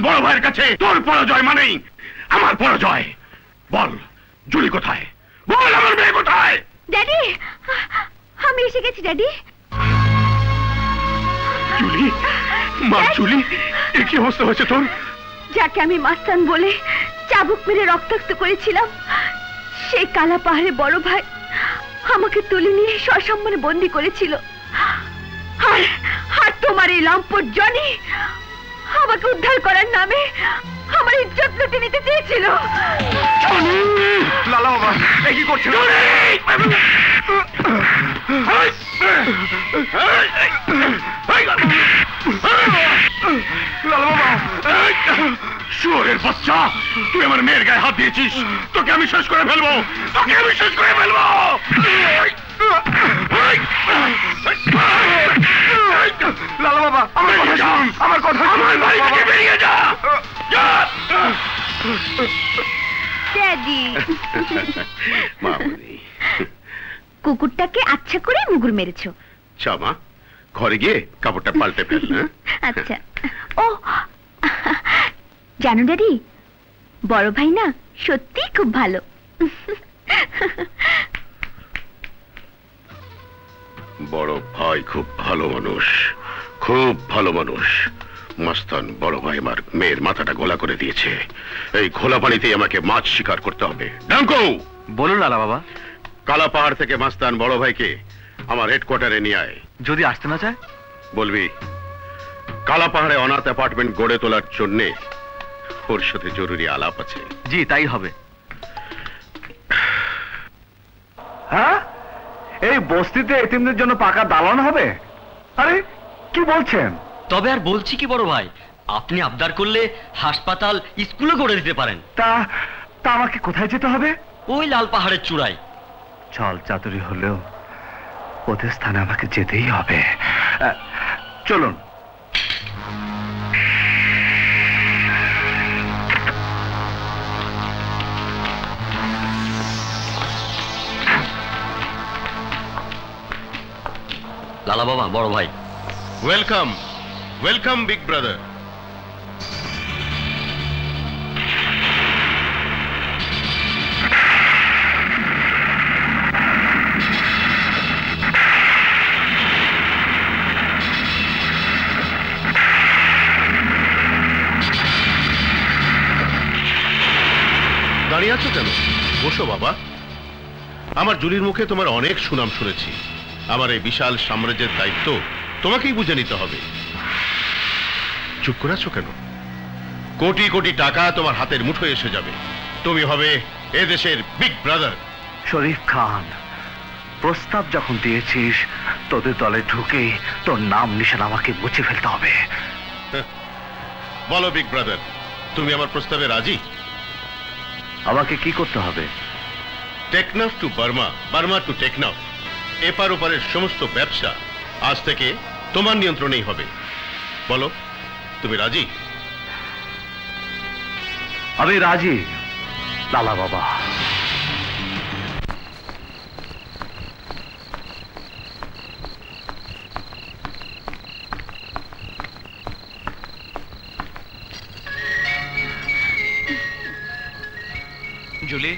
বড় ভাইয়ের কাছে তোর পরাজয় মানেই আমার পরাজয়। বল জুলি কোথায়, বল আমার মেয়ে কোথায়? ড্যাডি, আমি এসে গেছি ড্যাডি। জুলি, মা জুলি, এ কি অবস্থা হয়েছে তোর? যাকে আমি মাস্তান বলে চাবুক মেরে রক্তাক্ত করেছিলাম, সেই কালা পাহাড়ে বড় ভাই আমাকে তুলে নিয়ে সসম্মানে বন্দি করেছিল। আর তোমার এই লম্পট জনি আমাকে উদ্ধার করার নামে আমার ইজ্জত লুটে নিতে চেয়েছিল। লালা বাবা কি করছে? লালা বাবা, শুয়োরের বাচ্চা, তুই আমার মেয়ের গায়ে হাত দিয়েছিস, তোকে আমি শেষ করে ফেলবো, তোকে আমি শেষ করে ফেলবো। লালা বাবা, আমার কথা শুনুন, আমার কথা শুনুন, বাড়ি থেকে বেরিয়ে যা। ড্যাডি, মামুনি, কুকুরটাকে আচ্ছা করে মুগুর মেরেছো। মা, ঘরে গিয়ে কাপড়টা পাল্টে ফেল। আচ্ছা। ও জানো ড্যাডি, বড় ভাই না সত্যি খুব ভালো। বড় ভাই খুব ভালো মানুষ, খুব ভালো মানুষ। মাস্তান বড় ভাই আমার মেয়ের মাথাটা গোলা করে দিয়েছে। এই খোলা পানিতেই আমাকে মাছ শিকার করতে হবে। ডাঙ্কো, বলুন লালা বাবা। কালা পাহাড় থেকে মাস্তান বড় ভাইকে আমার হেডকোয়ার্টারে নিয়ে আয়। যদি আসতে না চায়? বলবি কালা পাহাড়ে অনাথ অ্যাপার্টমেন্ট গড়ে তোলার জন্য ওর সাথে জরুরি আলাপ আছে। জি তাই হবে। হ্যাঁ, এই বস্তিতে এতিমদের জন্য পাকা দালান হবে? আরে কি বলছেন? তবে আর বলছি কি বড় ভাই, আপনি আবদার করলে হাসপাতাল, স্কুলে গড়ে দিতে পারেন। তা আমাকে কোথায় যেতে হবে? ওই লাল পাহাড়ের চূড়ায়। ছল চাতুরি হলেও ওদের স্থানে আমাকে যেতেই হবে। চলুন। লালা বাবা, বড় ভাই। Welcome, welcome big brother. দাঁড়িয়ে আছো কেন? বসো বাবা। আমার জুলির মুখে তোমার অনেক সুনাম শুনেছি। আমার এই বিশাল সাম্রাজ্যের দায়িত্ব তোমাকেই বুঝে নিতে হবে। চুপ করে আছো কেন? কোটি কোটি টাকা তোমার হাতের মুঠোয় এসে যাবে। তুমি হবে এদেশের বিগ ব্রাদার। শরীফ খান, প্রস্তাব যখন দিয়েছিস তোদের দলে ঢুকেই তোর নাম নিশান আমাকে মুছে ফেলতে হবে। বলো বিগ ব্রাদার, তুমি আমার প্রস্তাবে রাজি? আমাকে কি করতে হবে? Teknaf to Burma, Burma to Teknaf, এপার ওপারের সমস্ত ব্যবসা আজ থেকে তোমার নিয়ন্ত্রণেই হবে। বলো, তুমি রাজি? আমি রাজি লালা বাবা। জুলি,